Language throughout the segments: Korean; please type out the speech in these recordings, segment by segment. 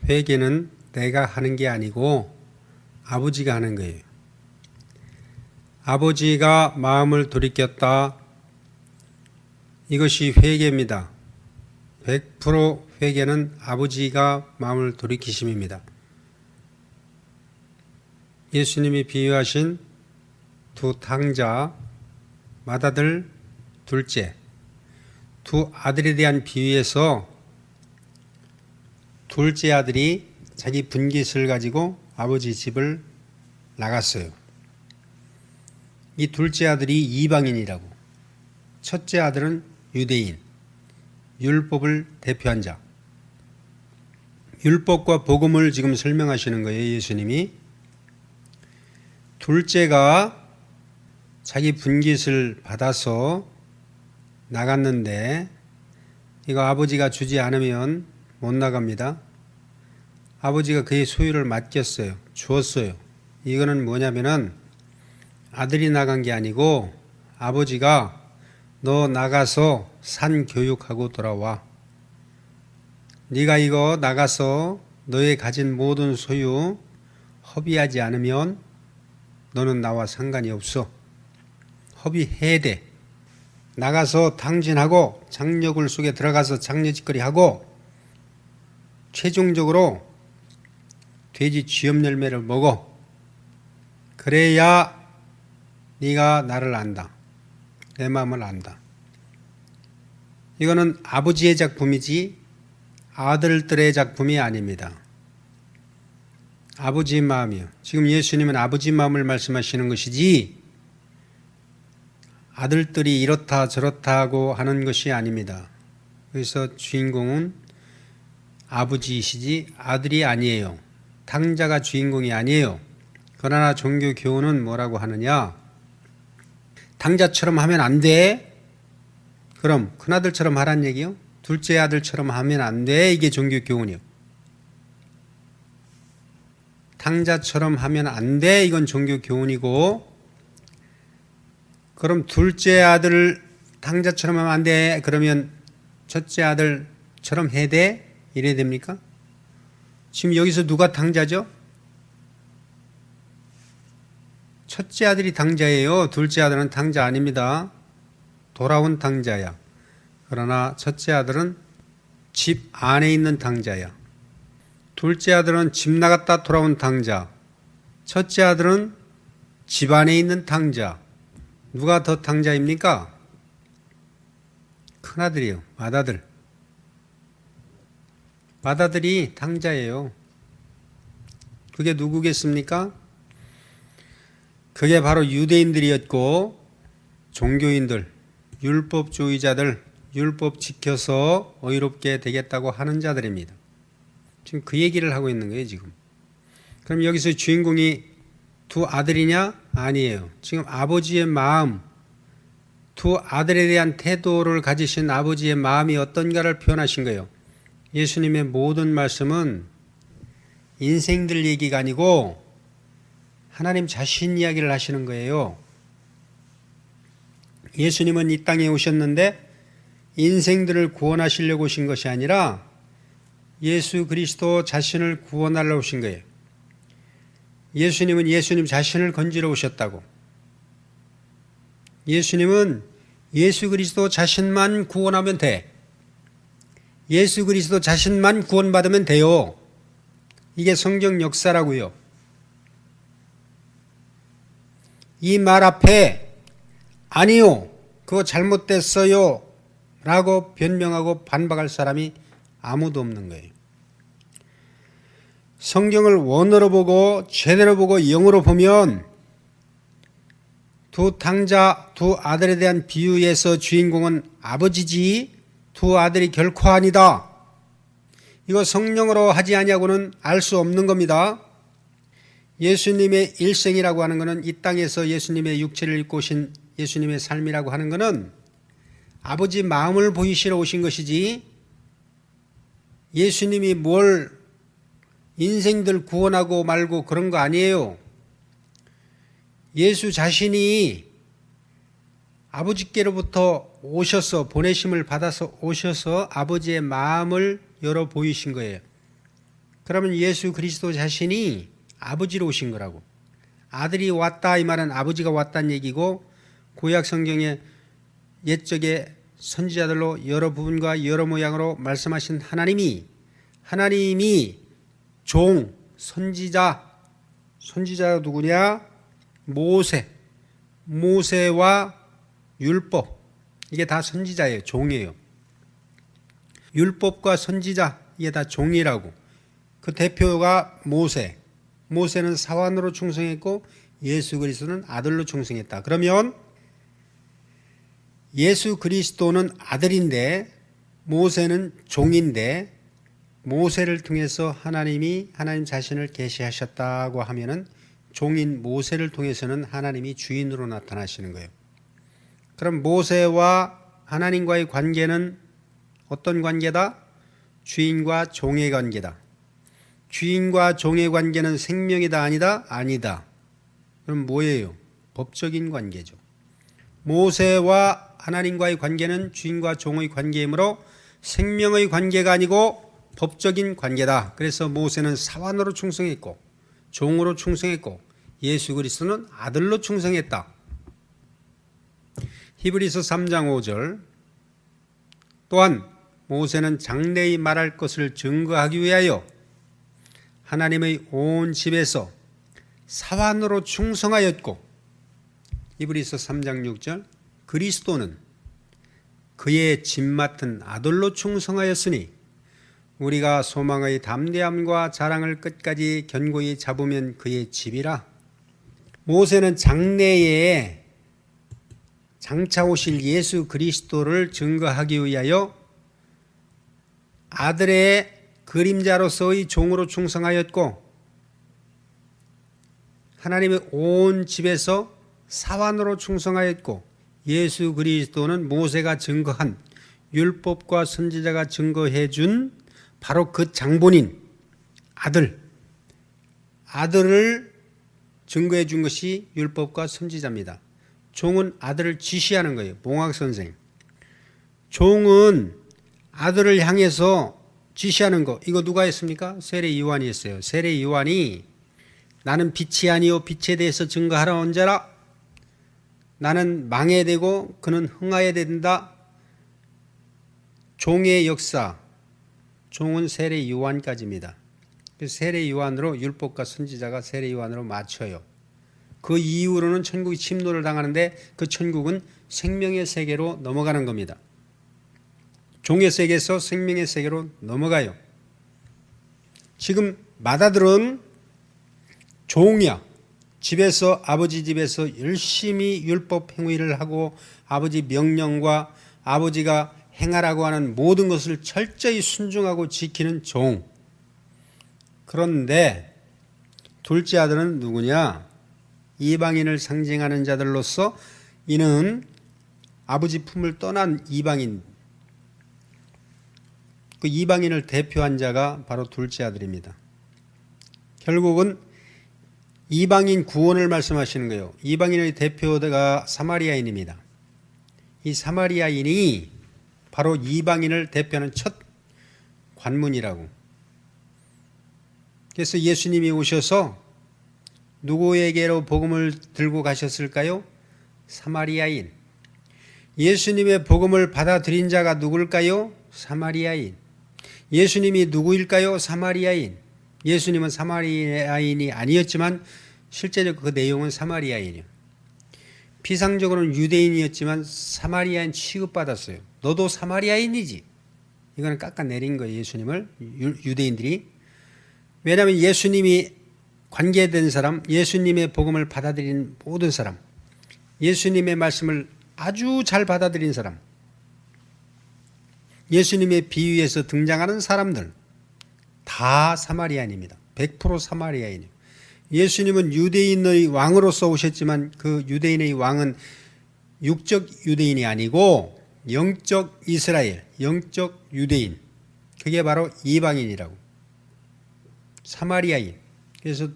회개는 내가 하는 게 아니고 아버지가 하는 거예요. 아버지가 마음을 돌이켰다. 이것이 회개입니다. 100% 회개는 아버지가 마음을 돌이키심입니다. 예수님이 비유하신 두 탕자, 맏아들, 둘째, 두 아들에 대한 비유에서 둘째 아들이 자기 분깃을 가지고 아버지 집을 나갔어요. 이 둘째 아들이 이방인이라고. 첫째 아들은 유대인, 율법을 대표한 자. 율법과 복음을 지금 설명하시는 거예요, 예수님이. 둘째가 자기 분깃을 받아서 나갔는데 이거 아버지가 주지 않으면 못 나갑니다. 아버지가 그의 소유를 맡겼어요. 주었어요. 이거는 뭐냐면은 아들이 나간 게 아니고 아버지가 너 나가서 산 교육하고 돌아와. 네가 이거 나가서 너의 가진 모든 소유 허비하지 않으면 너는 나와 상관이 없어. 허비해야 돼. 나가서 탕진하고 장려굴 속에 들어가서 장려짓거리 하고 최종적으로 돼지 쥐염 열매를 먹어. 그래야 네가 나를 안다. 내 마음을 안다. 이거는 아버지의 작품이지 아들들의 작품이 아닙니다. 아버지의 마음이요. 지금 예수님은 아버지 마음을 말씀하시는 것이지 아들들이 이렇다 저렇다 하고 하는 것이 아닙니다. 그래서 주인공은 아버지이시지 아들이 아니에요. 탕자가 주인공이 아니에요. 그러나 종교 교훈은 뭐라고 하느냐? 탕자처럼 하면 안 돼. 그럼 큰아들처럼 하란 얘기요? 둘째 아들처럼 하면 안 돼. 이게 종교 교훈이요. 탕자처럼 하면 안 돼. 이건 종교 교훈이고, 그럼 둘째 아들을 탕자처럼 하면 안 돼. 그러면 첫째 아들처럼 해야 돼? 이래야 됩니까? 지금 여기서 누가 탕자죠? 첫째 아들이 탕자예요. 둘째 아들은 탕자 아닙니다. 돌아온 탕자야. 그러나 첫째 아들은 집 안에 있는 탕자야. 둘째 아들은 집 나갔다 돌아온 탕자. 첫째 아들은 집 안에 있는 탕자. 누가 더 탕자입니까? 큰아들이요. 맏아들. 맏아들이 탕자예요. 그게 누구겠습니까? 그게 바로 유대인들이었고 종교인들, 율법주의자들, 율법 지켜서 의롭게 되겠다고 하는 자들입니다. 지금 그 얘기를 하고 있는 거예요, 지금. 그럼 여기서 주인공이 두 아들이냐? 아니에요. 지금 아버지의 마음, 두 아들에 대한 태도를 가지신 아버지의 마음이 어떤가를 표현하신 거예요. 예수님의 모든 말씀은 인생들 얘기가 아니고 하나님 자신 이야기를 하시는 거예요. 예수님은 이 땅에 오셨는데 인생들을 구원하시려고 오신 것이 아니라 예수 그리스도 자신을 구원하러 오신 거예요. 예수님은 예수님 자신을 건지러 오셨다고. 예수님은 예수 그리스도 자신만 구원하면 돼. 예수 그리스도 자신만 구원받으면 돼요. 이게 성경 역사라고요. 이 말 앞에 아니요, 그거 잘못됐어요 라고 변명하고 반박할 사람이 아무도 없는 거예요. 성경을 원어로 보고 제대로 보고 영어로 보면 두 탕자, 두 아들에 대한 비유에서 주인공은 아버지지 두 아들이 결코 아니다. 이거 성령으로 하지 아니하고는 알 수 없는 겁니다. 예수님의 일생이라고 하는 것은 이 땅에서 예수님의 육체를 입고 오신 예수님의 삶이라고 하는 것은 아버지 마음을 보이시러 오신 것이지 예수님이 뭘 인생들 구원하고 말고 그런 거 아니에요. 예수 자신이 아버지께로부터 오셔서 보내심을 받아서 오셔서 아버지의 마음을 열어 보이신 거예요. 그러면 예수 그리스도 자신이 아버지로 오신 거라고. 아들이 왔다 이 말은 아버지가 왔다는 얘기고, 구약 성경에 옛적에 선지자들로 여러 부분과 여러 모양으로 말씀하신 하나님이 선지자가 누구냐? 모세와 율법, 이게 다 선지자예요. 종이에요. 율법과 선지자, 이게 다 종이라고. 그 대표가 모세는 사환으로 충성했고 예수 그리스도는 아들로 충성했다. 그러면 예수 그리스도는 아들인데 모세는 종인데, 모세를 통해서 하나님 자신을 계시하셨다고 하면은 종인 모세를 통해서는 하나님이 주인으로 나타나시는 거예요. 그럼 모세와 하나님과의 관계는 어떤 관계다? 주인과 종의 관계다. 주인과 종의 관계는 생명이다 아니다? 아니다. 그럼 뭐예요? 법적인 관계죠. 모세와 하나님과의 관계는 주인과 종의 관계이므로 생명의 관계가 아니고 법적인 관계다. 그래서 모세는 사환으로 충성했고 종으로 충성했고 예수 그리스도는 아들로 충성했다. 히브리서 3장 5절, 또한 모세는 장래히 말할 것을 증거하기 위하여 하나님의 온 집에서 사환으로 충성하였고, 히브리서 3장 6절, 그리스도는 그의 집 맡은 아들로 충성하였으니 우리가 소망의 담대함과 자랑을 끝까지 견고히 잡으면 그의 집이라. 모세는 장래에 장차 오실 예수 그리스도를 증거하기 위하여 아들의 그림자로서의 종으로 충성하였고, 하나님의 온 집에서 사환으로 충성하였고, 예수 그리스도는 모세가 증거한 율법과 선지자가 증거해 준 바로 그 장본인 아들을 증거해 준 것이 율법과 선지자입니다. 종은 아들을 지시하는 거예요. 몽학 선생. 종은 아들을 향해서 지시하는 거, 이거 누가 했습니까? 세례 요한이 했어요. 세례 요한이 나는 빛이 아니요 빛에 대해서 증거하러 온 자라. 나는 망해야 되고 그는 흥하여야 된다. 종의 역사, 종은 세례 요한까지입니다. 세례 요한으로 율법과 선지자가 세례 요한으로 맞춰요. 그 이후로는 천국이 침노를 당하는데 그 천국은 생명의 세계로 넘어가는 겁니다. 종의 세계에서 생명의 세계로 넘어가요. 지금 맏아들은 종이야. 집에서, 아버지 집에서 열심히 율법 행위를 하고 아버지 명령과 아버지가 행하라고 하는 모든 것을 철저히 순종하고 지키는 종. 그런데 둘째 아들은 누구냐? 이방인을 상징하는 자들로서 이는 아버지 품을 떠난 이방인, 그 이방인을 대표한 자가 바로 둘째 아들입니다. 결국은 이방인 구원을 말씀하시는 거예요. 이방인의 대표가 사마리아인입니다. 이 사마리아인이 바로 이방인을 대표하는 첫 관문이라고. 그래서 예수님이 오셔서 누구에게로 복음을 들고 가셨을까요? 사마리아인. 예수님의 복음을 받아들인 자가 누굴까요? 사마리아인. 예수님이 누구일까요? 사마리아인. 예수님은 사마리아인이 아니었지만 실제적으로 그 내용은 사마리아인이에요. 피상적으로는 유대인이었지만 사마리아인 취급받았어요. 너도 사마리아인이지. 이거는 깎아내린 거예요. 예수님을, 유대인들이. 왜냐하면 예수님이 관계된 사람, 예수님의 복음을 받아들인 모든 사람, 예수님의 말씀을 아주 잘 받아들인 사람, 예수님의 비유에서 등장하는 사람들 다 사마리아인입니다. 100% 사마리아인이에요. 예수님은 유대인의 왕으로서 오셨지만 그 유대인의 왕은 육적 유대인이 아니고 영적 이스라엘, 영적 유대인, 그게 바로 이방인이라고. 사마리아인. 그래서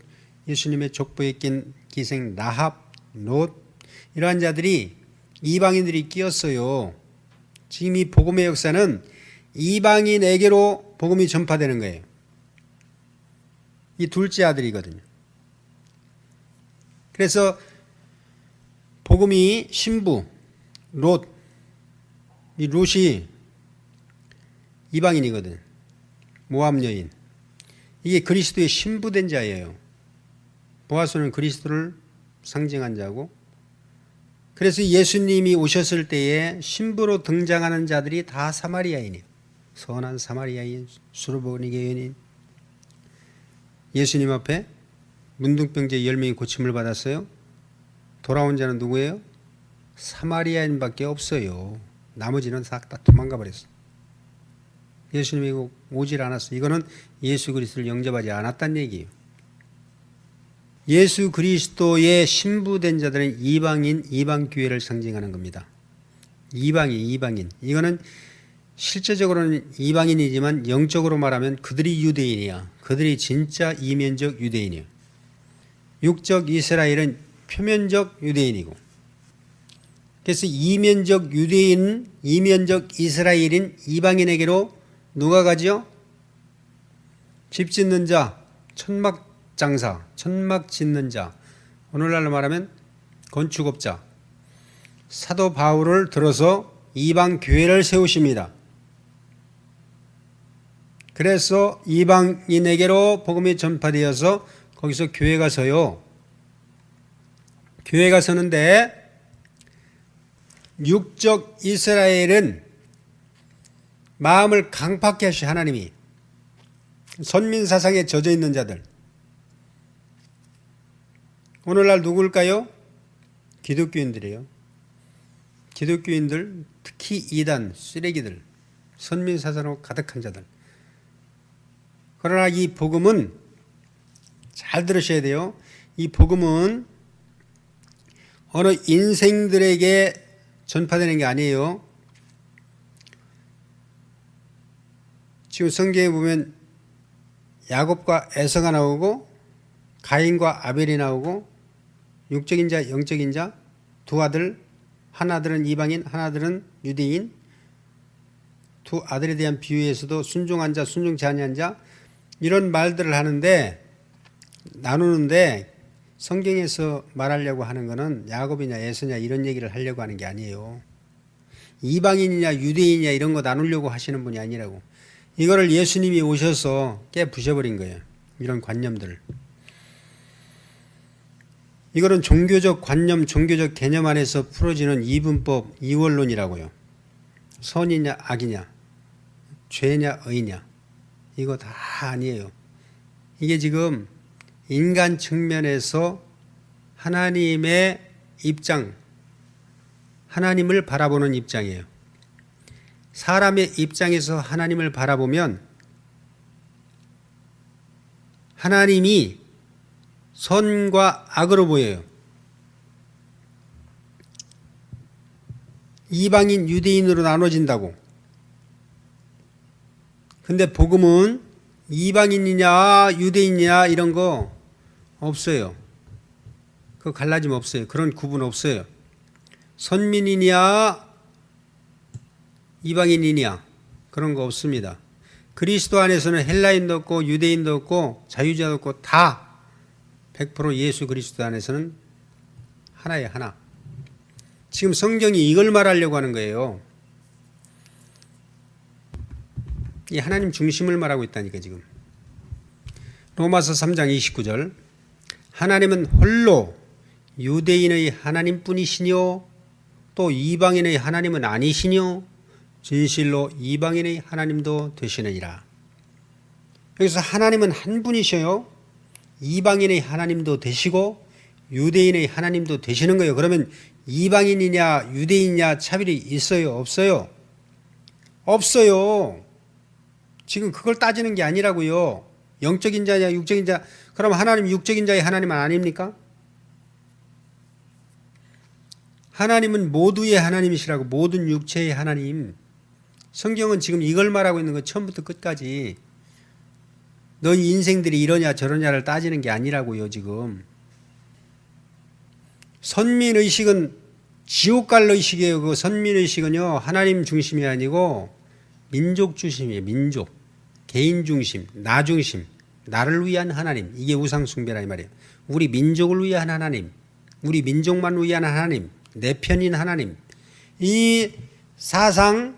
예수님의 족보에 낀 기생 라합, 롯, 이러한 자들이 이방인들이 끼었어요. 지금 이 복음의 역사는 이방인에게로 복음이 전파되는 거예요. 이 둘째 아들이거든요. 그래서 복음이 신부 롯, 이 롯이 이방인이거든. 모압 여인. 이게 그리스도의 신부된 자예요. 보아스는 그리스도를 상징한 자고, 그래서 예수님이 오셨을 때에 신부로 등장하는 자들이 다 사마리아인이에요. 선한 사마리아인, 수르보니게 여인. 예수님 앞에 문둥병자 10명이 고침을 받았어요. 돌아온 자는 누구예요? 사마리아인밖에 없어요. 나머지는 싹 다 도망가 버렸어. 예수님이 오질 않았어. 이거는 예수 그리스도를 영접하지 않았다는 얘기예요. 예수 그리스도의 신부된 자들은 이방인, 이방교회를 상징하는 겁니다. 이방인. 이거는 실제적으로는 이방인이지만 영적으로 말하면 그들이 유대인이야. 그들이 진짜 이면적 유대인이에요. 육적 이스라엘은 표면적 유대인이고, 그래서 이면적 유대인, 이면적 이스라엘인 이방인에게로 누가 가지요? 집 짓는 자, 천막 장사, 천막 짓는 자, 오늘날로 말하면 건축업자, 사도 바울을 들어서 이방 교회를 세우십니다. 그래서 이방인에게로 복음이 전파되어서 거기서 교회가 서요. 교회가 서는데 육적 이스라엘은 마음을 강팍케 하시 하나님이 선민 사상에 젖어 있는 자들. 오늘날 누굴까요? 기독교인들이에요. 기독교인들, 특히 이단, 쓰레기들, 선민 사상으로 가득한 자들. 그러나 이 복음은 잘 들으셔야 돼요. 이 복음은 어느 인생들에게 전파되는 게 아니에요. 지금 성경에 보면 야곱과 에서가 나오고 가인과 아벨이 나오고 육적인 자, 영적인 자, 두 아들, 한 아들은 이방인, 한 아들은 유대인, 두 아들에 대한 비유에서도 순종한 자, 순종치 아니한 자, 이런 말들을 하는데 나누는데 성경에서 말하려고 하는 것은 야곱이냐 에서냐 이런 얘기를 하려고 하는 게 아니에요. 이방인이냐 유대인이냐 이런 거 나누려고 하시는 분이 아니라고. 이거를 예수님이 오셔서 깨부셔버린 거예요. 이런 관념들을. 이거는 종교적 관념, 종교적 개념 안에서 풀어지는 이분법, 이원론이라고요. 선이냐 악이냐, 죄냐 의냐, 이거 다 아니에요. 이게 지금 인간 측면에서 하나님의 입장, 하나님을 바라보는 입장이에요. 사람의 입장에서 하나님을 바라보면 하나님이 선과 악으로 보여요. 이방인, 유대인으로 나눠진다고. 근데 복음은 이방인이냐 유대인이냐 이런 거 없어요. 그 갈라짐 없어요. 그런 구분 없어요. 선민이냐 이방인이냐 그런 거 없습니다. 그리스도 안에서는 헬라인도 없고 유대인도 없고 자유자도 없고 다 100% 예수 그리스도 안에서는 하나예요. 하나. 지금 성경이 이걸 말하려고 하는 거예요. 이 하나님 중심을 말하고 있다니까 지금. 로마서 3장 29절 하나님은 홀로 유대인의 하나님뿐이시뇨 또 이방인의 하나님은 아니시뇨 진실로 이방인의 하나님도 되시느니라. 여기서 하나님은 한 분이셔요. 이방인의 하나님도 되시고 유대인의 하나님도 되시는 거예요. 그러면 이방인이냐 유대인이냐 차별이 있어요? 없어요? 없어요. 지금 그걸 따지는 게 아니라고요. 영적인 자냐 육적인 자. 그럼 하나님 육적인 자의 하나님은 아닙니까? 하나님은 모두의 하나님이시라고. 모든 육체의 하나님. 성경은 지금 이걸 말하고 있는 거 처음부터 끝까지. 너희 인생들이 이러냐 저러냐를 따지는 게 아니라고요. 지금. 선민의식은 지옥 갈 의식이에요. 그 선민의식은요. 하나님 중심이 아니고 민족 중심이에요. 민족. 개인 중심. 나 중심. 나를 위한 하나님. 이게 우상숭배라 이 말이에요. 우리 민족을 위한 하나님. 우리 민족만 위한 하나님. 내 편인 하나님. 이 사상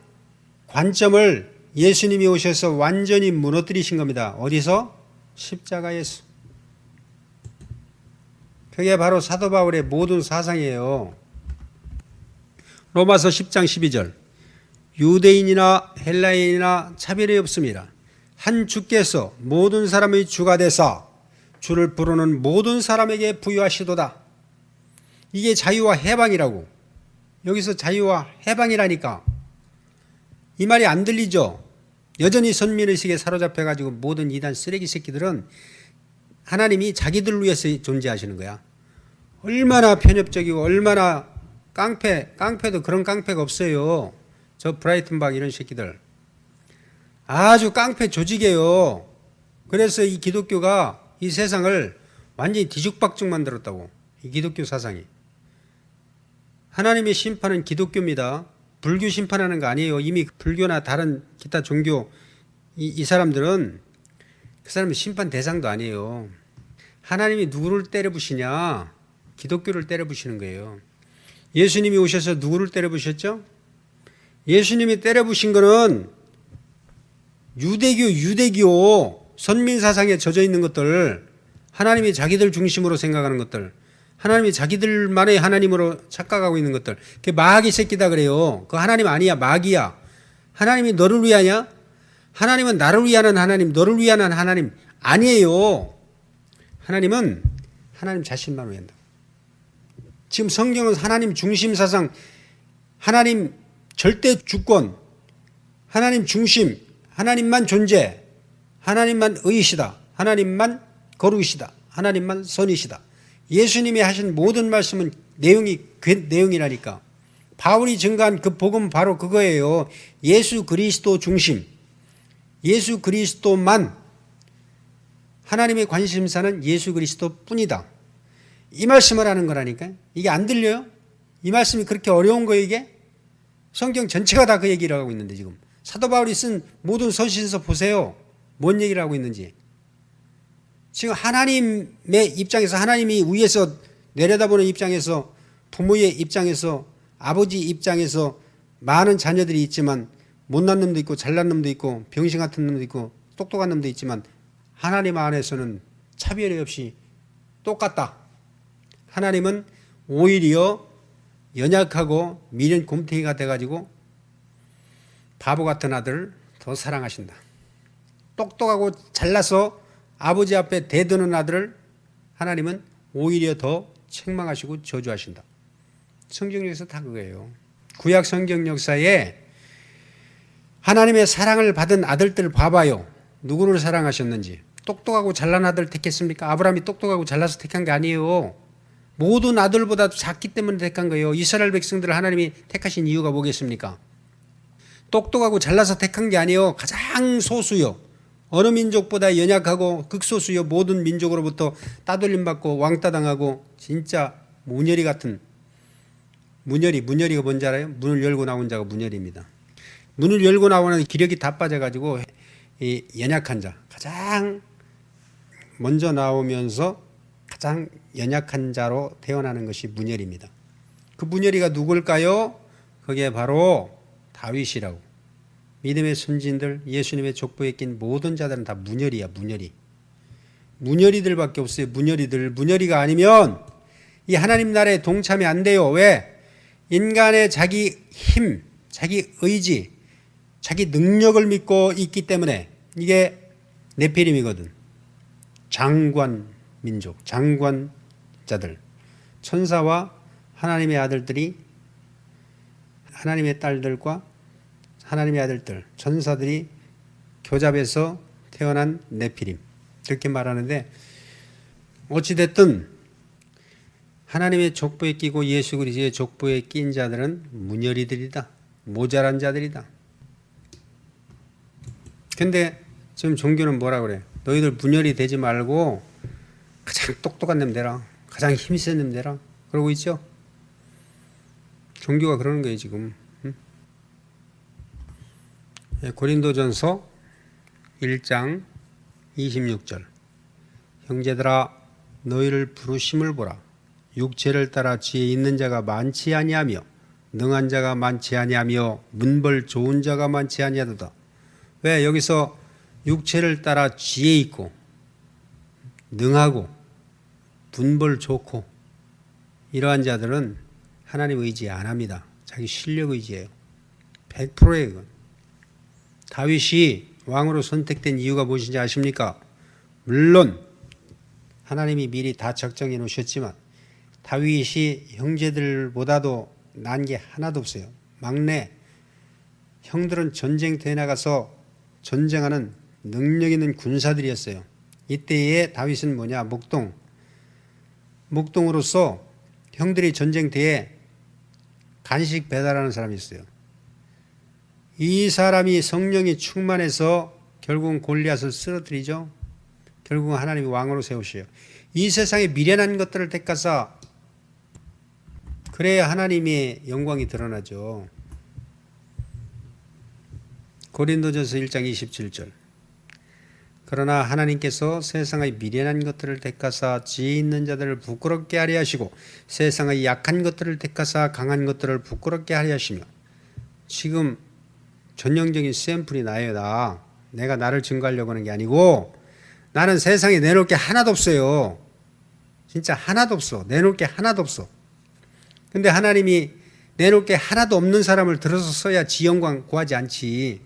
관점을 예수님이 오셔서 완전히 무너뜨리신 겁니다. 어디서? 십자가에서. 그게 바로 사도 바울의 모든 사상이에요. 로마서 10장 12절. 유대인이나 헬라인이나 차별이 없습니다. 한 주께서 모든 사람의 주가 되사 주를 부르는 모든 사람에게 부유하시도다. 이게 자유와 해방이라고. 여기서 자유와 해방이라니까. 이 말이 안 들리죠? 여전히 선민의식에 사로잡혀가지고 모든 이단 쓰레기 새끼들은 하나님이 자기들을 위해서 존재하시는 거야. 얼마나 편협적이고 얼마나 깡패도 그런 깡패가 없어요. 저 브라이튼박 이런 새끼들. 아주 깡패 조직이에요. 그래서 이 기독교가 이 세상을 완전히 뒤죽박죽 만들었다고. 이 기독교 사상이. 하나님의 심판은 기독교입니다. 불교 심판하는 거 아니에요. 이미 불교나 다른 기타 종교 이 사람들은 그 사람은 심판 대상도 아니에요. 하나님이 누구를 때려부시냐? 기독교를 때려부시는 거예요. 예수님이 오셔서 누구를 때려부셨죠? 예수님이 때려부신 거는 유대교 선민사상에 젖어 있는 것들, 하나님이 자기들 중심으로 생각하는 것들, 하나님이 자기들만의 하나님으로 착각하고 있는 것들, 그게 마귀 새끼다 그래요. 그 하나님 아니야, 마귀야. 하나님이 너를 위하냐? 하나님은 나를 위하는 하나님, 너를 위하는 하나님 아니에요. 하나님은 하나님 자신만 위한다. 지금 성경은 하나님 중심 사상, 하나님 절대 주권, 하나님 중심, 하나님만 존재, 하나님만 의이시다, 하나님만 거룩이시다, 하나님만 선이시다. 예수님이 하신 모든 말씀은 내용이 그 내용이라니까. 바울이 증거한 그 복음은 바로 그거예요. 예수 그리스도 중심, 예수 그리스도만, 하나님의 관심사는 예수 그리스도 뿐이다. 이 말씀을 하는 거라니까. 이게 안 들려요? 이 말씀이 그렇게 어려운 거예요, 이게? 성경 전체가 다 그 얘기를 하고 있는데 지금. 사도 바울이 쓴 모든 서신서 보세요. 뭔 얘기를 하고 있는지. 지금 하나님의 입장에서, 하나님이 위에서 내려다보는 입장에서, 부모의 입장에서, 아버지 입장에서 많은 자녀들이 있지만 못난 놈도 있고 잘난 놈도 있고 병신 같은 놈도 있고 똑똑한 놈도 있지만 하나님 안에서는 차별이 없이 똑같다. 하나님은 오히려 연약하고 미련 곰탱이가 돼가지고 바보 같은 아들을 더 사랑하신다. 똑똑하고 잘나서 아버지 앞에 대드는 아들을 하나님은 오히려 더 책망하시고 저주하신다. 성경에서 다 그거예요. 구약 성경 역사에 하나님의 사랑을 받은 아들들 봐봐요. 누구를 사랑하셨는지. 똑똑하고 잘난 아들 택했습니까? 아브라함이 똑똑하고 잘나서 택한 게 아니에요. 모든 아들보다 작기 때문에 택한 거예요. 이스라엘 백성들을 하나님이 택하신 이유가 뭐겠습니까? 똑똑하고 잘나서 택한 게 아니에요. 가장 소수요. 어느 민족보다 연약하고 극소수요. 모든 민족으로부터 따돌림받고 왕따당하고 진짜 문열이 같은, 문열이가 뭔지 알아요? 문을 열고 나온 자가 문열입니다. 문을 열고 나오는 기력이 다 빠져가지고 이 연약한 자, 가장 먼저 나오면서 가장 연약한 자로 태어나는 것이 문열입니다. 그 문열이가 누굴까요? 그게 바로 다윗이라고. 믿음의 선진들, 예수님의 족보에 낀 모든 자들은 다 문열이야. 문열이들밖에 없어요. 문열이가 아니면 이 하나님 나라에 동참이 안 돼요. 왜? 인간의 자기 힘, 자기 의지, 자기 능력을 믿고 있기 때문에. 이게 네피림이거든. 장관 민족, 장관자들, 천사와 하나님의 아들들이, 하나님의 딸들과 하나님의 아들들, 천사들이 교잡에서 태어난 네피림, 그렇게 말하는데, 어찌됐든 하나님의 족보에 끼고 예수 그리스도의 족보에 낀 자들은 문열이들이다. 모자란 자들이다. 근데 지금 종교는 뭐라 그래? 너희들 문열이 되지 말고 가장 똑똑한 놈 되라. 가장 힘센 놈 되라. 그러고 있죠? 종교가 그러는 거예요 지금. 고린도전서 1장 26절. 형제들아 너희를 부르심을 보라. 육체를 따라 지혜 있는 자가 많지 아니하며 능한 자가 많지 아니하며 문벌 좋은 자가 많지 아니하도다. 왜 여기서 육체를 따라 지혜 있고 능하고 문벌 좋고 이러한 자들은 하나님 의지 안 합니다. 자기 실력 의지예요. 100%예요. 이건. 다윗이 왕으로 선택된 이유가 무엇인지 아십니까? 물론 하나님이 미리 다 적정해 놓으셨지만 다윗이 형제들보다도 난 게 하나도 없어요. 막내 형들은 전쟁터에 나가서 전쟁하는 능력 있는 군사들이었어요. 이때에 다윗은 뭐냐? 목동으로서 형들이 전쟁터에 간식 배달하는 사람이 있어요. 이 사람이 성령이 충만해서 결국은 골리앗을 쓰러뜨리죠. 결국은 하나님이 왕으로 세우셔요. 이 세상에 미련한 것들을 택하사 그래야 하나님의 영광이 드러나죠. 고린도전서 1장 27절. 그러나 하나님께서 세상의 미련한 것들을 택하사 지혜 있는 자들을 부끄럽게 하려 하시고 세상의 약한 것들을 택하사 강한 것들을 부끄럽게 하려 하시며. 지금 전형적인 샘플이 나예요. 내가 나를 증거하려고 하는 게 아니고 나는 세상에 내놓을 게 하나도 없어요. 진짜 하나도 없어. 내놓을 게 하나도 없어. 근데 하나님이 내놓을 게 하나도 없는 사람을 들어서 써야 지 영광 구하지 않지.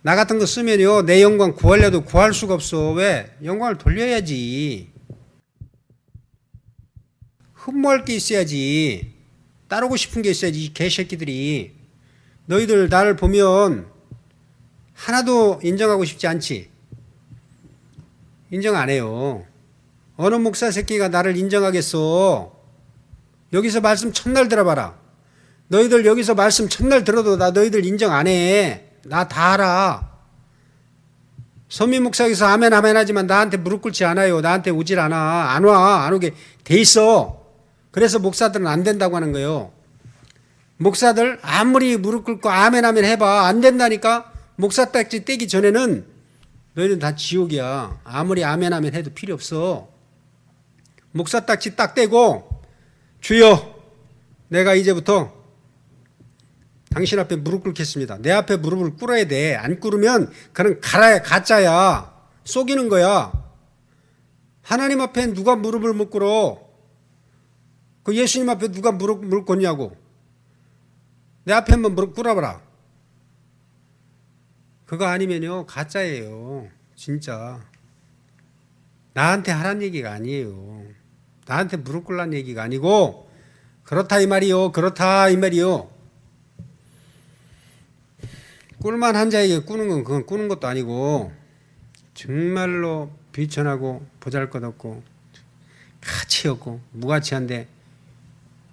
나 같은 거 쓰면요, 내 영광 구하려도 구할 수가 없어. 왜? 영광을 돌려야지. 흠모할 게 있어야지. 따르고 싶은 게 있어야지. 이 개새끼들이. 너희들 나를 보면 하나도 인정하고 싶지 않지. 인정 안 해요. 어느 목사 새끼가 나를 인정하겠어. 여기서 말씀 첫날 들어봐라. 너희들 여기서 말씀 첫날 들어도 나 너희들 인정 안 해. 나 다 알아. 선민 목사에서 아멘 아멘 하지만 나한테 무릎 꿇지 않아요. 나한테 오질 않아. 안 와. 안 오게 돼 있어. 그래서 목사들은 안 된다고 하는 거예요. 목사들 아무리 무릎 꿇고 아멘 아멘 해봐. 안 된다니까. 목사 딱지 떼기 전에는 너희는 다 지옥이야. 아무리 아멘 아멘 해도 필요 없어. 목사 딱지 딱 떼고 주여 내가 이제부터 당신 앞에 무릎 꿇겠습니다. 내 앞에 무릎을 꿇어야 돼. 안 꿇으면 그는 가짜야. 속이는 거야. 하나님 앞에 누가 무릎을 못 꿇어? 그 예수님 앞에 누가 무릎을 꿇냐고. 내 앞에 한번 무릎 꿇어봐라. 그거 아니면요 가짜예요. 진짜. 나한테 하란 얘기가 아니에요. 나한테 무릎 꿇란 얘기가 아니고 그렇다 이 말이요. 그렇다 이 말이요. 꿀만한 자에게 꾸는 건 그건 꾸는 것도 아니고 정말로 비천하고 보잘것없고 가치 없고 무가치한데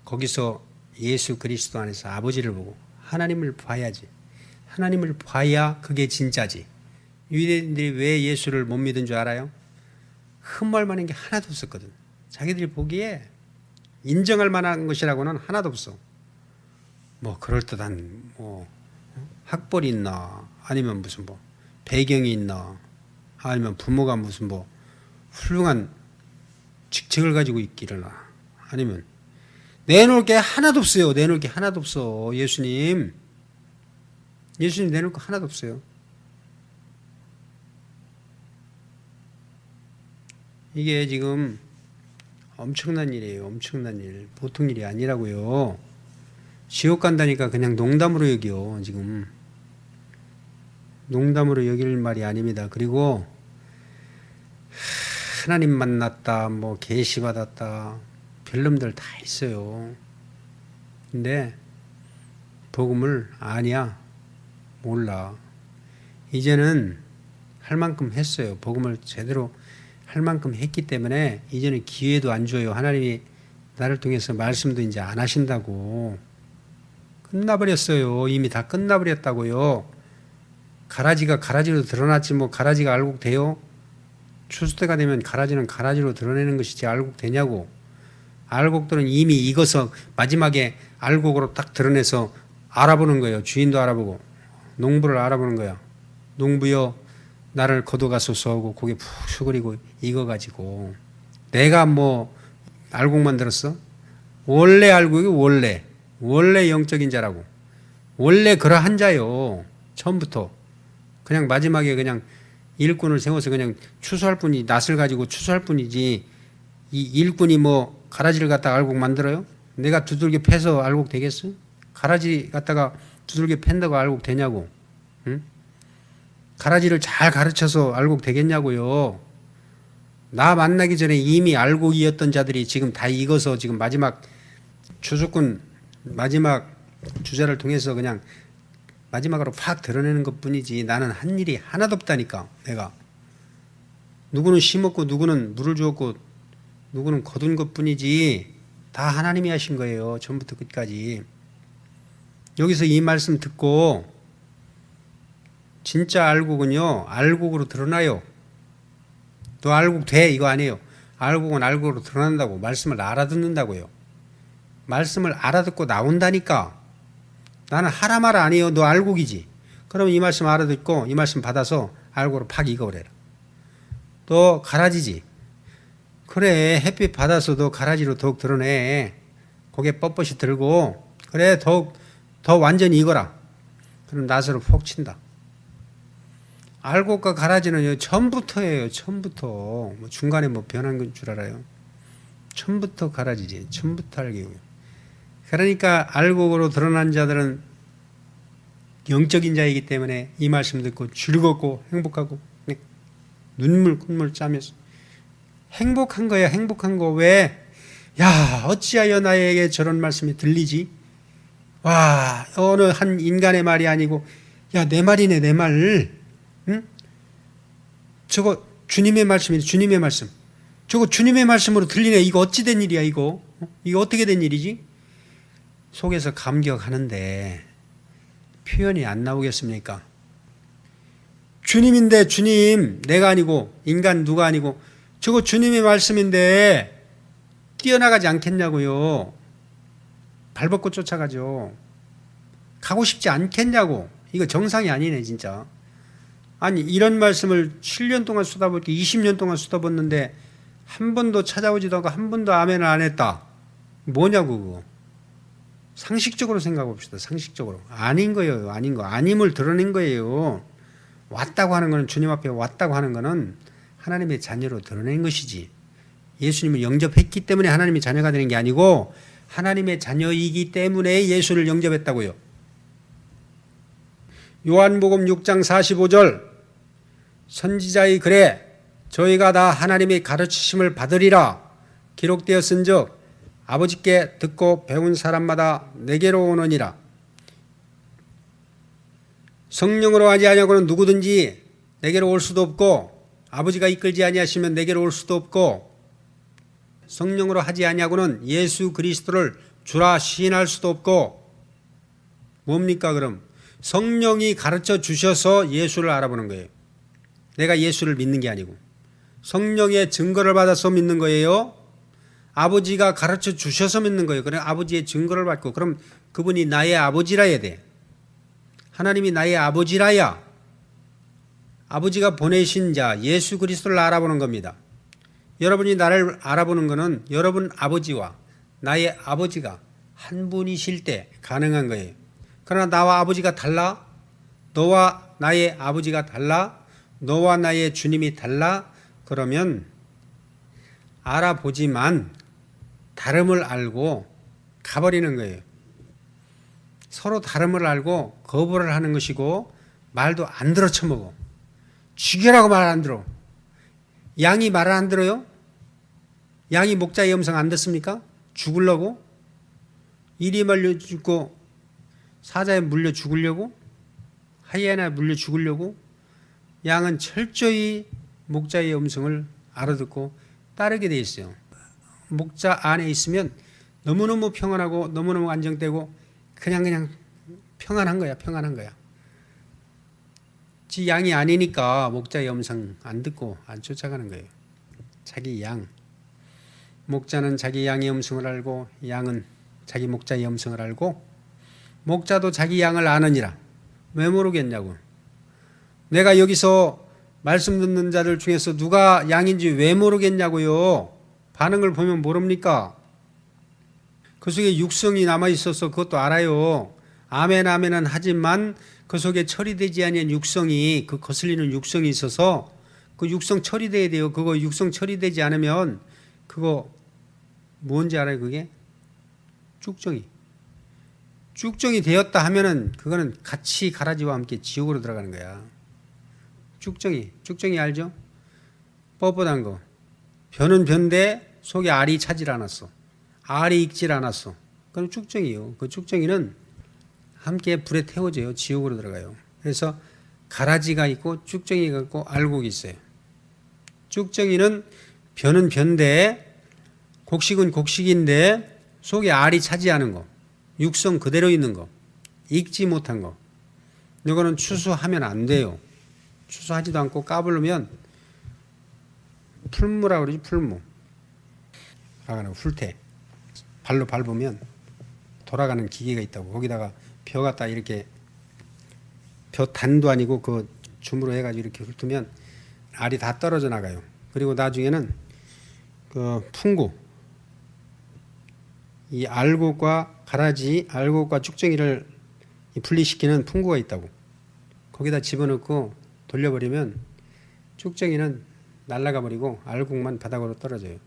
거기서 예수 그리스도 안에서 아버지를 보고 하나님을 봐야지. 하나님을 봐야 그게 진짜지. 유대인들이 왜 예수를 못 믿은 줄 알아요? 흠모할 만한 게 하나도 없었거든. 자기들이 보기에 인정할 만한 것이라고는 하나도 없어. 뭐 그럴듯한 뭐 학벌이 있나 아니면 무슨 뭐 배경이 있나 아니면 부모가 무슨 뭐 훌륭한 직책을 가지고 있기를 아니면 내놓을 게 하나도 없어요. 내놓을 게 하나도 없어. 예수님 내놓을 거 하나도 없어요. 이게 지금 엄청난 일이에요. 엄청난 일. 보통 일이 아니라고요. 지옥 간다니까 그냥 농담으로 여기요. 지금 농담으로 여길 말이 아닙니다. 그리고 하나님 만났다, 뭐 계시 받았다, 별놈들 다 있어요. 근데 복음을 아냐? 몰라. 이제는 할 만큼 했어요. 복음을 제대로 할 만큼 했기 때문에 이제는 기회도 안 줘요. 하나님이 나를 통해서 말씀도 이제 안 하신다고. 끝나버렸어요. 이미 다 끝나버렸다고요. 가라지가 가라지로 드러났지 뭐 가라지가 알곡돼요? 추수 때가 되면 가라지는 가라지로 드러내는 것이지 알곡되냐고. 알곡들은 이미 익어서 마지막에 알곡으로 딱 드러내서 알아보는 거예요. 주인도 알아보고 농부를 알아보는 거야. 농부여 나를 거둬가소서 하고 고개 푹 숙이고 이거 가지고 내가 뭐 알곡만 들었어? 원래 알곡이 원래 영적인 자라고 원래 그러한 자요. 처음부터 그냥 마지막에 그냥 일꾼을 세워서 그냥 추수할 뿐이 낫을 가지고 추수할 뿐이지 이 일꾼이 뭐 가라지를 갖다가 알곡 만들어요? 내가 두들겨 패서 알곡 되겠어? 가라지 갖다가 두들겨 팬다고 알곡 되냐고? 응? 가라지를 잘 가르쳐서 알곡 되겠냐고요? 나 만나기 전에 이미 알곡이었던 자들이 지금 다 익어서 지금 마지막 추수꾼 마지막 주자를 통해서 그냥 마지막으로 팍 드러내는 것 뿐이지 나는 한 일이 하나도 없다니까. 내가 누구는 심었고 누구는 물을 주었고 누구는 거둔 것 뿐이지 다 하나님이 하신 거예요. 처음부터 끝까지. 여기서 이 말씀 듣고 진짜 알곡은요 알곡으로 드러나요. 너 알곡 돼 이거 아니에요. 알곡은 알곡으로 드러난다고. 말씀을 알아듣는다고요. 말씀을 알아듣고 나온다니까. 나는 하라 말 아니에요. 너 알곡이지. 그럼 이 말씀 알아듣고 이 말씀 받아서 알곡으로 팍 익어버려라. 너 가라지지. 그래 햇빛 받아서 너 가라지로 더욱 드러내. 고개 뻣뻣이 들고 그래 더욱 더 완전히 익어라. 그럼 낫으로 폭 친다. 알곡과 가라지는요 처음부터예요. 처음부터 뭐 중간에 뭐 변한 건 줄 알아요. 처음부터 가라지지. 처음부터 알곡이에요. 그러니까 알곡으로 드러난 자들은 영적인 자이기 때문에 이 말씀 듣고 즐겁고 행복하고 눈물 콧물 짜면서 행복한 거야. 행복한 거. 왜? 야 어찌하여 나에게 저런 말씀이 들리지? 와 어느 한 인간의 말이 아니고 야 내 말이네 내 말. 응? 저거 주님의 말씀이네. 주님의 말씀. 저거 주님의 말씀으로 들리네. 이거 어찌 된 일이야 이거. 이거 어떻게 된 일이지? 속에서 감격하는데 표현이 안 나오겠습니까? 주님인데 주님 내가 아니고 인간 누가 아니고 저거 주님의 말씀인데 뛰어나가지 않겠냐고요. 발벗고 쫓아가죠. 가고 싶지 않겠냐고. 이거 정상이 아니네 진짜. 아니 이런 말씀을 7년 동안 쏟아붓기 20년 동안 쏟아붓는데 한 번도 찾아오지도 않고 한 번도 아멘을 안 했다. 뭐냐고 그거. 상식적으로 생각해 봅시다. 상식적으로. 아닌 거예요. 아닌 거. 아님을 드러낸 거예요. 왔다고 하는 거는 주님 앞에 왔다고 하는 거는 하나님의 자녀로 드러낸 것이지. 예수님을 영접했기 때문에 하나님의 자녀가 되는 게 아니고 하나님의 자녀이기 때문에 예수를 영접했다고요. 요한복음 6장 45절 선지자의 글에 저희가 다 하나님의 가르치심을 받으리라 기록되었은즉 아버지께 듣고 배운 사람마다 내게로 오느니라. 성령으로 하지 아니하고는 누구든지 내게로 올 수도 없고 아버지가 이끌지 아니하시면 내게로 올 수도 없고 성령으로 하지 아니하고는 예수 그리스도를 주라 시인할 수도 없고 뭡니까 그럼? 성령이 가르쳐 주셔서 예수를 알아보는 거예요. 내가 예수를 믿는 게 아니고 성령의 증거를 받아서 믿는 거예요. 아버지가 가르쳐 주셔서 믿는 거예요. 그래 아버지의 증거를 받고 그럼 그분이 나의 아버지라야 돼. 하나님이 나의 아버지라야 아버지가 보내신 자 예수 그리스도를 알아보는 겁니다. 여러분이 나를 알아보는 것은 여러분 아버지와 나의 아버지가 한 분이실 때 가능한 거예요. 그러나 나와 아버지가 달라? 너와 나의 아버지가 달라? 너와 나의 주님이 달라? 그러면 알아보지만 다름을 알고 가버리는 거예요. 서로 다름을 알고 거부를 하는 것이고 말도 안 들어 쳐먹어. 죽여라고 말 안 들어. 양이 말을 안 들어요? 양이 목자의 음성 안 듣습니까? 죽으려고? 이리 말려 죽고 사자에 물려 죽으려고? 하이에나에 물려 죽으려고? 양은 철저히 목자의 음성을 알아듣고 따르게 돼 있어요. 목자 안에 있으면 너무너무 평안하고 너무너무 안정되고 그냥 평안한 거야. 평안한 거야. 지 양이 아니니까 목자의 음성 안 듣고 안 쫓아가는 거예요. 자기 양. 목자는 자기 양의 음성을 알고 양은 자기 목자의 음성을 알고 목자도 자기 양을 아느니라. 왜 모르겠냐고. 내가 여기서 말씀 듣는 자들 중에서 누가 양인지 왜 모르겠냐고요. 반응을 보면 모릅니까? 그 속에 육성이 남아있어서 그것도 알아요. 아멘 아멘은 하지만 그 속에 처리되지 아니한 육성이, 그 거슬리는 육성이 있어서 그 육성 처리돼야 돼요. 그거 육성 처리되지 않으면 그거 뭔지 알아요? 그게 쭉정이. 쭉정이 되었다 하면은 그거는 같이 가라지와 함께 지옥으로 들어가는 거야. 쭉정이 알죠? 뻣뻣한 거. 변은 변대 속에 알이 차질 않았어. 알이 익질 않았어. 그건 쭉정이요. 그 쭉정이는 함께 불에 태워져요. 지옥으로 들어가요. 그래서 가라지가 있고 쭉정이가 있고 알곡이 있어요. 쭉정이는 변은 변대, 곡식은 곡식인데 속에 알이 차지하는 거, 육성 그대로 있는 거, 익지 못한 거. 이거는 추수하면 안 돼요. 추수하지도 않고 까불면 풀무라고 그러지. 풀무. 돌아가는 풀태. 발로 밟으면 돌아가는 기계가 있다고. 거기다가 벼 갖다 이렇게, 벼 단도 아니고 그 줌으로 해가지고 이렇게 훑으면 알이 다 떨어져 나가요. 그리고 나중에는 그 풍구, 이 알곡과 가라지, 알곡과 쭉정이를 분리시키는 풍구가 있다고. 거기다 집어넣고 돌려버리면 쭉정이는 날아가 버리고 알곡만 바닥으로 떨어져요.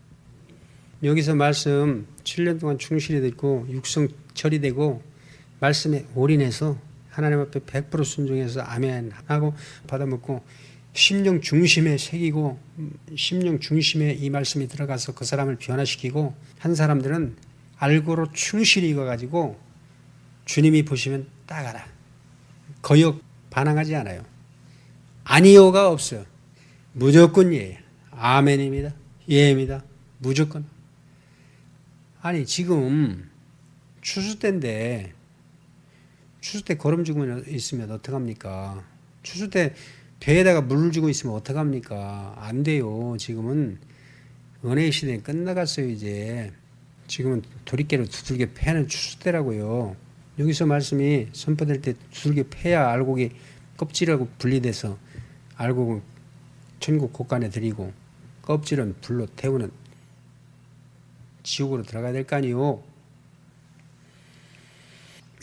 여기서 말씀 7년 동안 충실히 듣고 육성 처리되고 말씀에 올인해서 하나님 앞에 100% 순종해서 아멘 하고 받아먹고 심령 중심에 새기고 심령 중심에 이 말씀이 들어가서 그 사람을 변화시키고 한 사람들은 알고로 충실히 익어가지고 주님이 보시면 딱 알아. 거역 반항하지 않아요. 아니요가 없어요. 무조건 예예요. 아멘입니다. 예입니다. 무조건. 아니 지금 추수 때인데 추수 때 거름 주고 있으면 어떡합니까? 추수 때 배에다가 물을 주고 있으면 어떡합니까? 안 돼요. 지금은 은혜의 시대에 끝나갔어요. 이제 지금은 도리깨로 두들겨 패는 추수 때라고요. 여기서 말씀이 선포될 때 두들겨 패야 알곡이 껍질하고 분리돼서 알곡은 천국 곳간에 들이고 껍질은 불로 태우는 지옥으로 들어가야 될 거 아니요.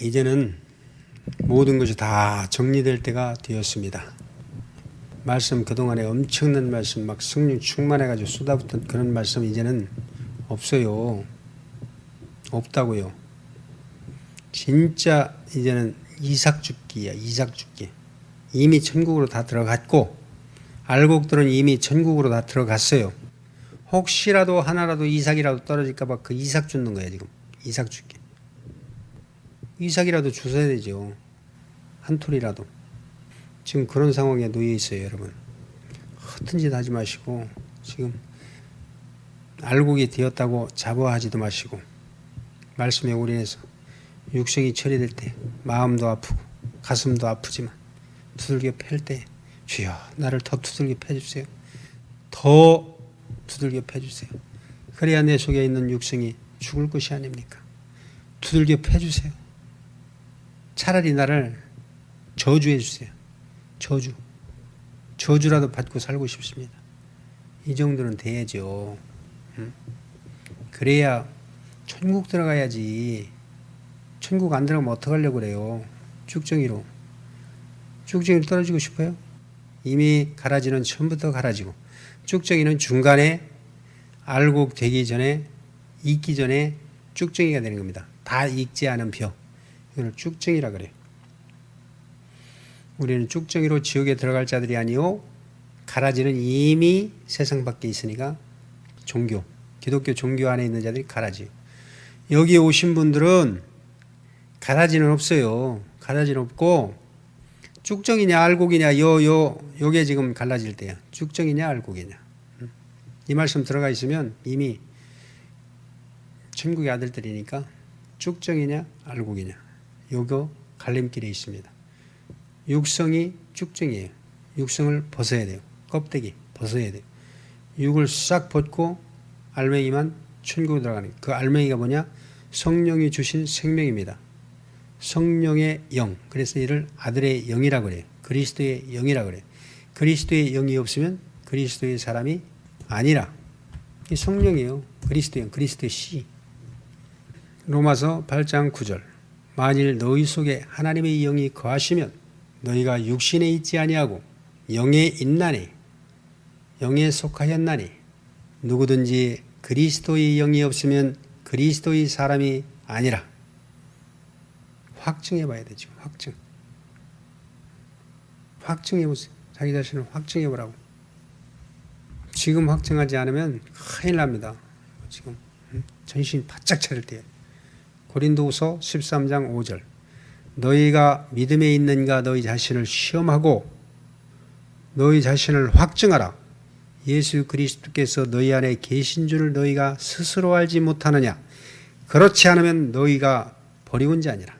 이제는 모든 것이 다 정리될 때가 되었습니다. 말씀 그동안에 엄청난 말씀 막 성령 충만해가지고 쏟아붓던 그런 말씀 이제는 없어요. 없다고요. 진짜 이제는 이삭죽기야. 이삭죽기. 이미 천국으로 다 들어갔고 알곡들은 이미 천국으로 다 들어갔어요. 혹시라도 하나라도 이삭이라도 떨어질까 봐 그 이삭 줍는 거예요. 지금 이삭죽기. 이삭이라도 주셔야 되죠. 한 톨이라도. 지금 그런 상황에 놓여 있어요. 여러분. 허튼 짓 하지 마시고 지금 알곡이 되었다고 자부하지도 마시고 말씀에 올인해서 육성이 처리될 때 마음도 아프고 가슴도 아프지만 두들겨 팰 때 주여 나를 더 두들겨 패주세요. 더 두들겨 패주세요. 그래야 내 속에 있는 육성이 죽을 것이 아닙니까? 두들겨 패주세요. 차라리 나를 저주해 주세요. 저주라도 받고 살고 싶습니다. 이 정도는 돼야죠. 그래야 천국 들어가야지. 천국 안 들어가면 어떡하려고 그래요. 쭉정이로. 쭉정이로 떨어지고 싶어요? 이미 가라지는 처음부터 가라지고 쭉정이는 중간에 알곡 되기 전에 익기 전에 쭉정이가 되는 겁니다. 다 익지 않은 벼. 이걸 쭉정이라 그래요. 우리는 쭉정이로 지옥에 들어갈 자들이 아니요 가라지는 이미 세상 밖에 있으니까 종교, 기독교 종교 안에 있는 자들이 가라지요. 여기 오신 분들은 가라지는 없어요. 가라지는 없고 쭉정이냐 알곡이냐 요게 지금 갈라질 때야. 쭉정이냐 알곡이냐. 이 말씀 들어가 있으면 이미 천국의 아들들이니까 쭉정이냐 알곡이냐 요거 갈림길에 있습니다. 육성이 쭉정이에요. 육성을 벗어야 돼요. 껍데기 벗어야 돼요. 육을 싹 벗고 알맹이만 천국에 들어가는 그 알맹이가 뭐냐? 성령이 주신 생명입니다. 성령의 영. 그래서 이를 아들의 영이라고 그래요. 그리스도의 영이라고 그래요. 그리스도의 영이 없으면 그리스도의 사람이 아니라. 이 성령이에요. 그리스도의 영, 그리스도의 씨. 로마서 8장 9절. 만일 너희 속에 하나님의 영이 거하시면 너희가 육신에 있지 아니하고 영에 있나니, 영에 속하였나니, 누구든지 그리스도의 영이 없으면 그리스도의 사람이 아니라. 확증해 봐야 되죠. 확증해 보세요. 자기 자신을 확증해 보라고. 지금 확증하지 않으면 큰일 납니다. 지금 정신 바짝 차릴 때. 고린도후서 13장 5절. 너희가 믿음에 있는가 너희 자신을 시험하고 너희 자신을 확증하라. 예수 그리스도께서 너희 안에 계신 줄 너희가 스스로 알지 못하느냐. 그렇지 않으면 너희가 버리운 자니라.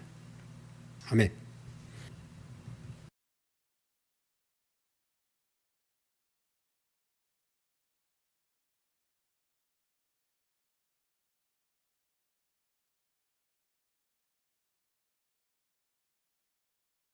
아멘.